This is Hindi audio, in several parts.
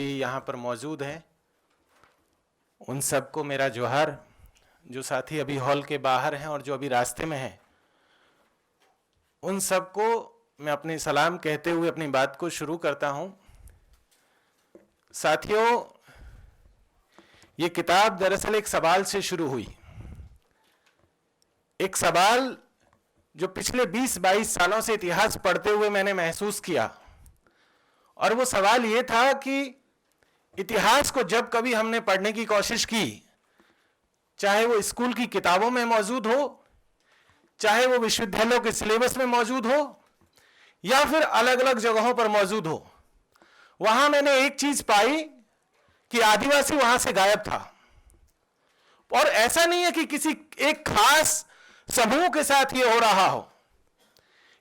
यहाँ पर मौजूद हैं उन सबको मेरा जोहार। जो साथी अभी हॉल के बाहर हैं और जो अभी रास्ते में हैं उन सबको मैं अपनी सलाम कहते हुए अपनी बात को शुरू करता हूं। साथियों, ये किताब दरअसल एक सवाल से शुरू हुई, एक सवाल जो पिछले 20-22 सालों से इतिहास पढ़ते हुए मैंने महसूस किया। और वो सवाल ये था कि इतिहास को जब कभी हमने पढ़ने की कोशिश की, चाहे वो स्कूल की किताबों में मौजूद हो, चाहे वो विश्वविद्यालयों के सिलेबस में मौजूद हो, या फिर अलग अलग जगहों पर मौजूद हो, वहां मैंने एक चीज पाई कि आदिवासी वहां से गायब था। और ऐसा नहीं है कि किसी एक खास समूह के साथ ये हो रहा हो,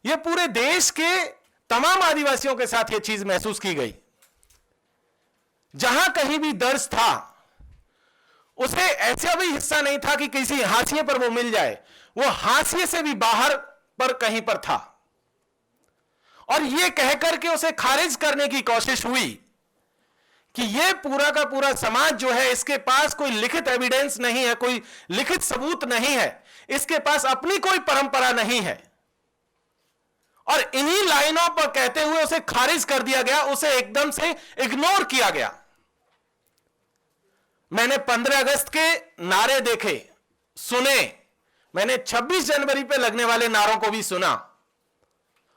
यह पूरे देश के तमाम आदिवासियों के साथ यह चीज महसूस की गई। जहां कहीं भी दर्ज था उसे ऐसा भी हिस्सा नहीं था कि किसी हाशिए पर वो मिल जाए, वो हाशिए से भी बाहर पर कहीं पर था। और ये कहकर के उसे खारिज करने की कोशिश हुई कि ये पूरा का पूरा समाज जो है, इसके पास कोई लिखित एविडेंस नहीं है, कोई लिखित सबूत नहीं है, इसके पास अपनी कोई परंपरा नहीं है। और इन्हीं लाइनों पर कहते हुए उसे खारिज कर दिया गया, उसे एकदम से इग्नोर किया गया। मैंने 15 अगस्त के नारे देखे, सुने, मैंने 26 जनवरी पे लगने वाले नारों को भी सुना,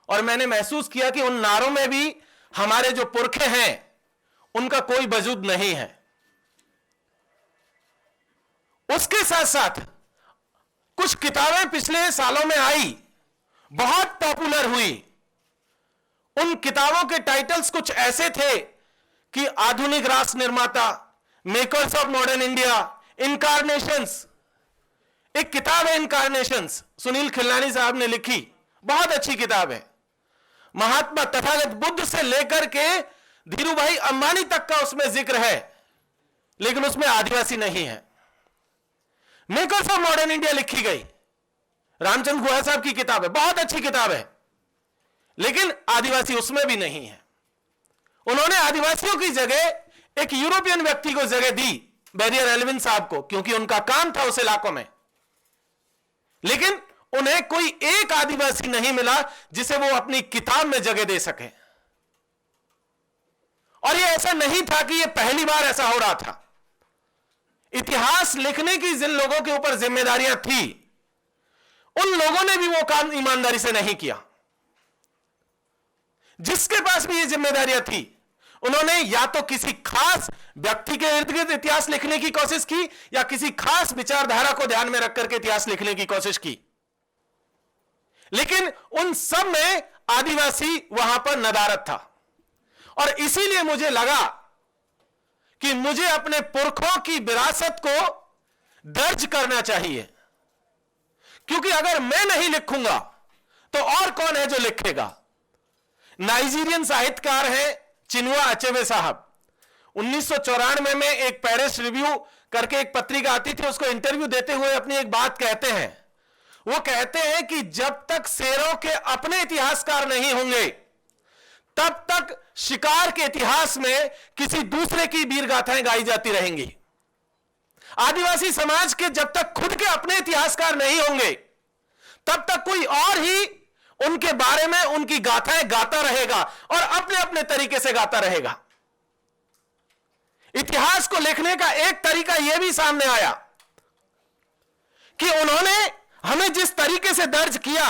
और मैंने महसूस किया कि उन नारों में भी हमारे जो पुरखे हैं उनका कोई वजूद नहीं है। उसके साथ साथ कुछ किताबें पिछले सालों में आई, बहुत पॉपुलर हुई। उन किताबों के टाइटल्स कुछ ऐसे थे कि आधुनिक राष्ट्र निर्माता, makers of modern India, incarnations. एक किताब है इनकारनेशंस, सुनील खिलनानी साहब ने लिखी, बहुत अच्छी किताब है। महात्मा तथागत बुद्ध से लेकर के धीरूभाई अंबानी तक का उसमें जिक्र है, लेकिन उसमें आदिवासी नहीं है। मेकर्स ऑफ मॉडर्न इंडिया लिखी गई, रामचंद्र गुहा साहब की किताब है, बहुत अच्छी किताब है, लेकिन आदिवासी उसमें भी नहीं है। उन्होंने आदिवासियों की जगह एक यूरोपियन व्यक्ति को जगह दी, बैरियर एल्विन साहब को, क्योंकि उनका काम था उस इलाकों में। लेकिन उन्हें कोई एक आदिवासी नहीं मिला जिसे वो अपनी किताब में जगह दे सके। और ये ऐसा नहीं था कि ये पहली बार ऐसा हो रहा था। इतिहास लिखने की जिन लोगों के ऊपर जिम्मेदारियां थी, उन लोगों ने भी वो काम ईमानदारी से नहीं किया। जिसके पास भी ये जिम्मेदारियां थी, उन्होंने या तो किसी खास व्यक्ति के इर्द गिर्द इतिहास लिखने की कोशिश की, या किसी खास विचारधारा को ध्यान में रखकर के इतिहास लिखने की कोशिश की। लेकिन उन सब में आदिवासी वहां पर नदारद था। और इसीलिए मुझे लगा कि मुझे अपने पुरखों की विरासत को दर्ज करना चाहिए, क्योंकि अगर मैं नहीं लिखूंगा तो और कौन है जो लिखेगा। नाइजीरियन साहित्यकार हैं चिनुआ अचेबे साहब। 1994 में एक पेरिस रिव्यू करके एक पत्रिका आती थी, उसको इंटरव्यू देते हुए अपनी एक बात कहते हैं। वो कहते हैं कि जब तक शेरों के अपने इतिहासकार नहीं होंगे, तब तक शिकार के इतिहास में किसी दूसरे की वीर गाथाएं गाई जाती रहेंगी। आदिवासी समाज के जब तक खुद के अपने इतिहासकार नहीं होंगे, तब तक कोई और ही उनके बारे में उनकी गाथाएं गाता रहेगा और अपने अपने तरीके से गाता रहेगा। इतिहास को लिखने का एक तरीका यह भी सामने आया कि उन्होंने हमें जिस तरीके से दर्ज किया,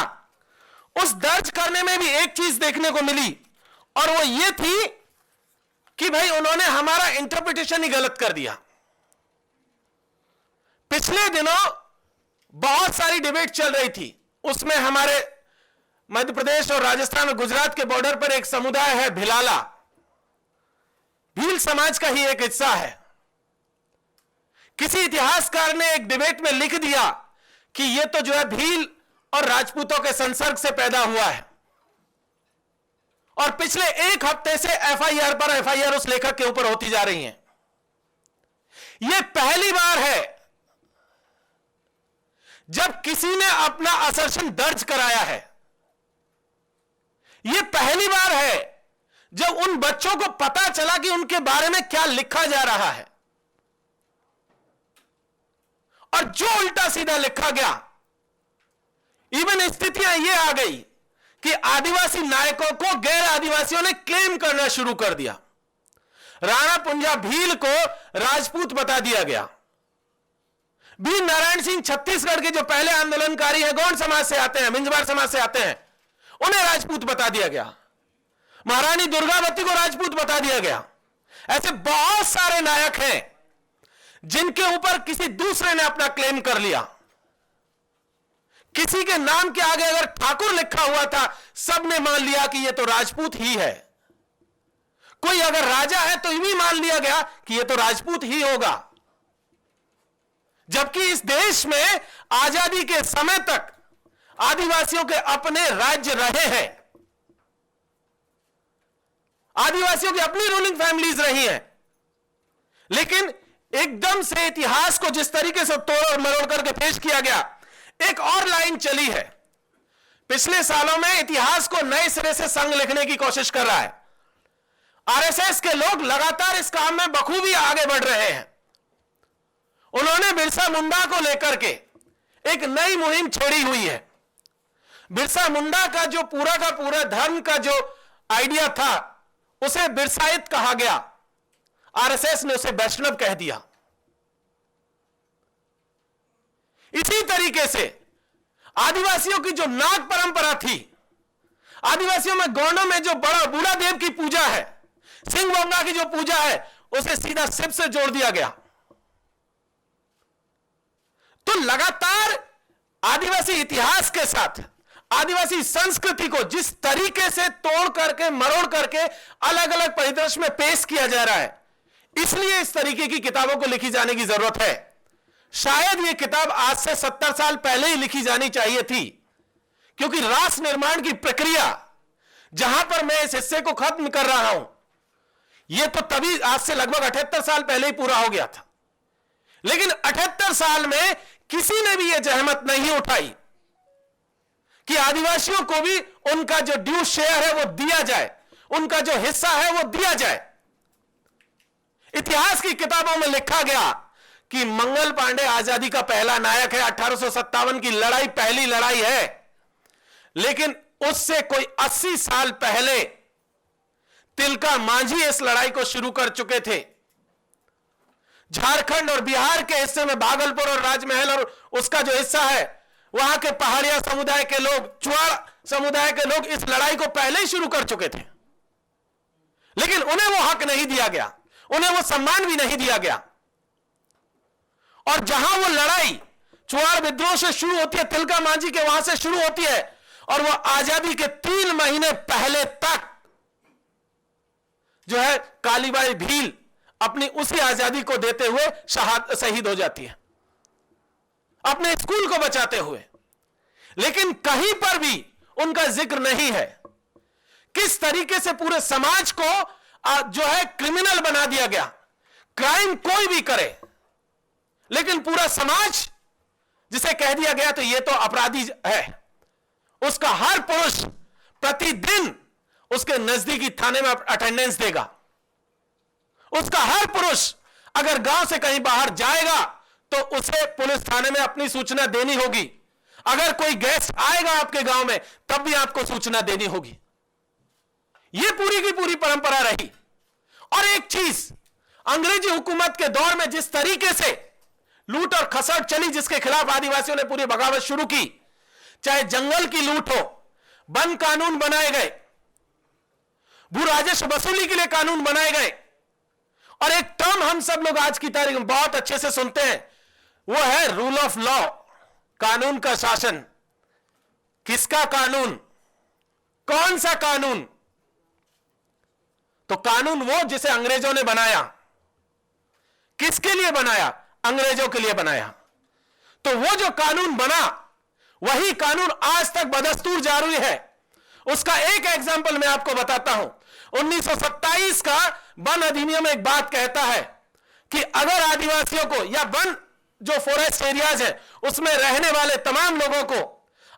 उस दर्ज करने में भी एक चीज देखने को मिली, और वो ये थी कि भाई उन्होंने हमारा इंटरप्रिटेशन ही गलत कर दिया। पिछले दिनों बहुत सारी डिबेट चल रही थी, उसमें हमारे मध्य प्रदेश और राजस्थान और गुजरात के बॉर्डर पर एक समुदाय है भिलाला, भील समाज का ही एक हिस्सा है। किसी इतिहासकार ने एक डिबेट में लिख दिया कि यह तो जो है भील और राजपूतों के संसर्ग से पैदा हुआ है, और पिछले एक हफ्ते से एफआईआर पर एफआईआर उस लेखक के ऊपर होती जा रही हैं। यह पहली बार है जब किसी ने अपना असर्शन दर्ज कराया है। यह पहली बार है जब उन बच्चों को पता चला कि उनके बारे में क्या लिखा जा रहा है, और जो उल्टा सीधा लिखा गया, इवन स्थितियां यह आ गई कि आदिवासी नायकों को गैर आदिवासियों ने क्लेम करना शुरू कर दिया। राणा पुंजा भील को राजपूत बता दिया गया। वी नारायण सिंह छत्तीसगढ़ के जो पहले आंदोलनकारी हैं, गौंड समाज से आते हैं, मिंजवार समाज से आते हैं, उन्हें राजपूत बता दिया गया। महारानी दुर्गावती को राजपूत बता दिया गया। ऐसे बहुत सारे नायक हैं जिनके ऊपर किसी दूसरे ने अपना क्लेम कर लिया। किसी के नाम के आगे अगर ठाकुर लिखा हुआ था, सबने मान लिया कि यह तो राजपूत ही है। कोई अगर राजा है तो भी मान लिया गया कि यह तो राजपूत ही होगा। जबकि इस देश में आजादी के समय तक आदिवासियों के अपने राज्य रहे हैं, आदिवासियों की अपनी रूलिंग फैमिलीज रही हैं, लेकिन एकदम से इतिहास को जिस तरीके से तोड़ और मरोड़ करके पेश किया गया, एक और लाइन चली है। पिछले सालों में इतिहास को नए सिरे से संग लिखने की कोशिश कर रहा है। आरएसएस के लोग लगातार इस काम में बखूबी आगे बढ़ रहे हैं। उन्होंने बिरसा मुंडा को लेकर के एक नई मुहिम छेड़ी हुई है। बिरसा मुंडा का जो पूरा का पूरा धर्म का जो आइडिया था, उसे बिरसाइत कहा गया। आरएसएस ने उसे वैष्णव कह दिया। इसी तरीके से आदिवासियों की जो नाग परंपरा थी, आदिवासियों में गौंडों में जो बड़ा बूढ़ा देव की पूजा है, सिंह बोंगा की जो पूजा है, उसे सीधा शिव से जोड़ दिया गया। तो लगातार आदिवासी इतिहास के साथ आदिवासी संस्कृति को जिस तरीके से तोड़ करके मरोड़ करके अलग अलग परिदृश्य में पेश किया जा रहा है, इसलिए इस तरीके की किताबों को लिखी जाने की जरूरत है। शायद यह किताब आज से 70 साल पहले ही लिखी जानी चाहिए थी, क्योंकि राष्ट्र निर्माण की प्रक्रिया जहां पर मैं इस हिस्से को खत्म कर रहा हूं, यह तो तभी आज से लगभग 78 साल पहले ही पूरा हो गया था। लेकिन 78 साल में किसी ने भी यह जहमत नहीं उठाई कि आदिवासियों को भी उनका जो ड्यू शेयर है वो दिया जाए, उनका जो हिस्सा है वो दिया जाए। इतिहास की किताबों में लिखा गया कि मंगल पांडे आजादी का पहला नायक है। 1857 की लड़ाई पहली लड़ाई है, लेकिन उससे कोई 80 साल पहले तिलका मांझी इस लड़ाई को शुरू कर चुके थे। झारखंड और बिहार के हिस्से में भागलपुर और राजमहल और उसका जो हिस्सा है, वहां के पहाड़िया समुदाय के लोग, चुआड़ समुदाय के लोग इस लड़ाई को पहले ही शुरू कर चुके थे, लेकिन उन्हें वो हक नहीं दिया गया, उन्हें वो सम्मान भी नहीं दिया गया। और जहां वो लड़ाई चुआड़ विद्रोह से शुरू होती है, तिलका मांझी के वहां से शुरू होती है, और वो आजादी के 3 महीने पहले तक जो है कालीबाई भील अपनी उसी आजादी को देते हुए शहीद हो जाती है, अपने स्कूल को बचाते हुए। लेकिन कहीं पर भी उनका जिक्र नहीं है। किस तरीके से पूरे समाज को जो है क्रिमिनल बना दिया गया। क्राइम कोई भी करे, लेकिन पूरा समाज जिसे कह दिया गया तो ये तो अपराधी है, उसका हर पुरुष प्रतिदिन उसके नजदीकी थाने में अटेंडेंस देगा। उसका हर पुरुष अगर गांव से कहीं बाहर जाएगा तो उसे पुलिस थाने में अपनी सूचना देनी होगी। अगर कोई गेस्ट आएगा आपके गांव में, तब भी आपको सूचना देनी होगी। यह पूरी की पूरी परंपरा रही। और एक चीज, अंग्रेजी हुकूमत के दौर में जिस तरीके से लूट और खसट चली, जिसके खिलाफ आदिवासियों ने पूरी बगावत शुरू की, चाहे जंगल की लूट हो, वन कानून बनाए गए, भू राजस्व वसूली के लिए कानून बनाए गए, और एक टर्म हम सब लोग आज की तारीख में बहुत अच्छे से सुनते हैं, वो है रूल ऑफ लॉ, कानून का शासन। किसका कानून? कौन सा कानून? तो कानून वो जिसे अंग्रेजों ने बनाया। किसके लिए बनाया? अंग्रेजों के लिए बनाया। तो वो जो कानून बना, वही कानून आज तक बदस्तूर जारी है। उसका एक एग्जांपल मैं आपको बताता हूं। 1927 का वन अधिनियम एक बात कहता है कि अगर आदिवासियों को या वन जो फॉरेस्ट एरियाज है उसमें रहने वाले तमाम लोगों को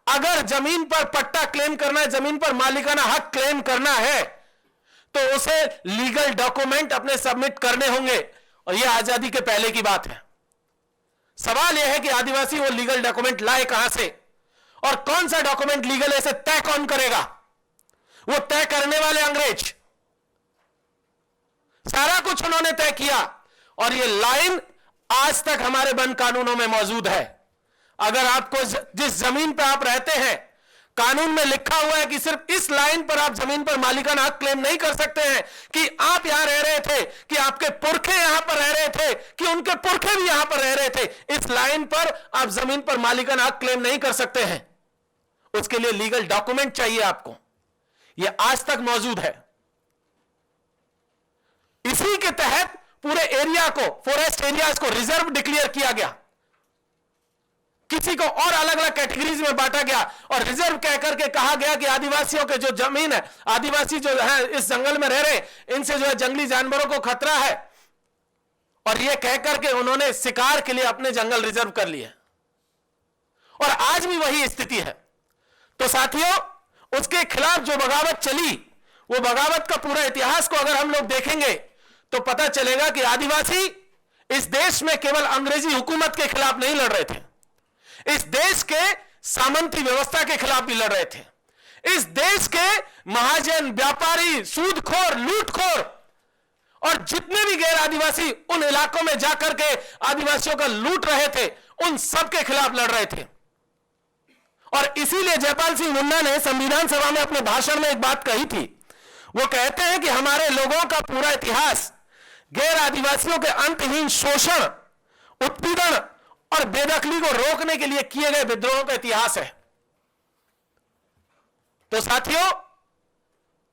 अगर जमीन पर पट्टा क्लेम करना है, जमीन पर मालिकाना हक क्लेम करना है, तो उसे लीगल डॉक्यूमेंट अपने सबमिट करने होंगे, और यह आजादी के पहले की बात है। सवाल यह है कि आदिवासी वो लीगल डॉक्यूमेंट लाए कहां से, और कौन सा डॉक्यूमेंट लीगल है, इसे तय कौन करेगा? वो तय करने वाले अंग्रेज। सारा कुछ उन्होंने तय किया, और ये लाइन आज तक हमारे वन कानूनों में मौजूद है। अगर आपको जिस जमीन पर आप रहते हैं, कानून में लिखा हुआ है कि सिर्फ इस लाइन पर आप जमीन पर मालिकाना हक क्लेम नहीं कर सकते हैं कि आप यहां रह रहे थे, कि आपके पुरखे यहां पर रह रहे थे, कि उनके पुरखे भी यहां पर रह रहे थे। इस लाइन पर आप जमीन पर मालिकाना हक क्लेम नहीं कर सकते हैं। उसके लिए लीगल डॉक्यूमेंट चाहिए आपको। यह आज तक मौजूद है। इसी के तहत पूरे एरिया को, फॉरेस्ट एरियाज को रिजर्व डिक्लेयर किया गया। किसी को और अलग अलग कैटेगरीज में बांटा गया, और रिजर्व कहकर के कहा गया कि आदिवासियों के जो जमीन है, आदिवासी जो है इस जंगल में रह रहे, इनसे जो है जंगली जानवरों को खतरा है, और यह कहकर के उन्होंने शिकार के लिए अपने जंगल रिजर्व कर लिए। और आज भी वही स्थिति है। तो साथियों, उसके खिलाफ जो बगावत चली, वो बगावत का पूरा इतिहास को अगर हम लोग देखेंगे तो पता चलेगा कि आदिवासी इस देश में केवल अंग्रेजी हुकूमत के खिलाफ नहीं लड़ रहे थे, इस देश के सामंती व्यवस्था के खिलाफ भी लड़ रहे थे। इस देश के महाजन, व्यापारी, सूदखोर, लूटखोर और जितने भी गैर आदिवासी उन इलाकों में जाकर के आदिवासियों का लूट रहे थे, उन सब के खिलाफ लड़ रहे थे। और इसीलिए जयपाल सिंह मुन्ना ने संविधान सभा में अपने भाषण में एक बात कही थी। वो कहते हैं कि हमारे लोगों का पूरा इतिहास गैर आदिवासियों के अंतहीन शोषण, उत्पीड़न और बेदखली को रोकने के लिए किए गए विद्रोहों का इतिहास है। तो साथियों,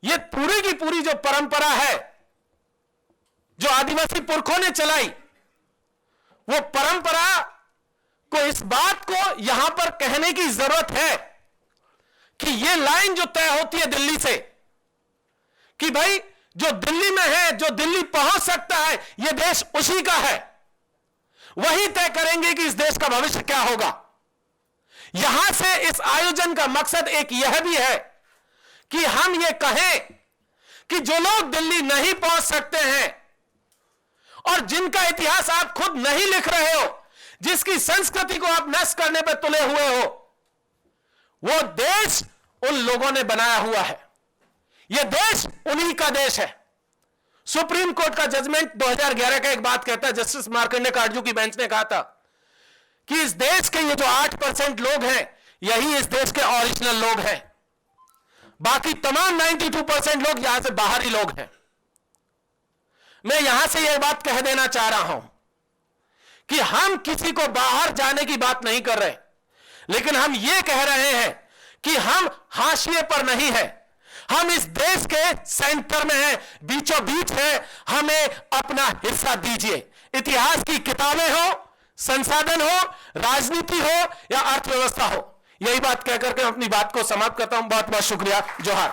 यह पूरी की पूरी जो परंपरा है जो आदिवासी पुरखों ने चलाई, वो परंपरा को, इस बात को यहां पर कहने की जरूरत है कि यह लाइन जो तय होती है दिल्ली से, कि भाई जो दिल्ली में है, जो दिल्ली पहुंच सकता है, यह देश उसी का है, वही तय करेंगे कि इस देश का भविष्य क्या होगा। यहां से इस आयोजन का मकसद एक यह भी है कि हम यह कहें कि जो लोग दिल्ली नहीं पहुंच सकते हैं और जिनका इतिहास आप खुद नहीं लिख रहे हो, जिसकी संस्कृति को आप नष्ट करने पर तुले हुए हो, वो देश उन लोगों ने बनाया हुआ है। यह देश उन्हीं का देश है। सुप्रीम कोर्ट का जजमेंट 2011 का एक बात कहता है, जस्टिस मार्कंडे काटजू की बेंच ने कहा था कि इस देश के ये जो 8% लोग हैं, यही इस देश के ओरिजिनल लोग हैं। बाकी तमाम 92% लोग यहां से बाहरी लोग हैं। मैं यहां से यह बात कह देना चाह रहा हूं कि हम किसी को बाहर जाने की बात नहीं कर रहे, लेकिन हम यह कह रहे हैं कि हम हाशिए पर नहीं है, हम इस देश के सेंटर में हैं, बीचों बीच हैं। हमें अपना हिस्सा दीजिए। इतिहास की किताबें हो, संसाधन हो, राजनीति हो या अर्थव्यवस्था हो, यही बात कहकर के अपनी बात को समाप्त करता हूं। बहुत बहुत शुक्रिया। जोहार।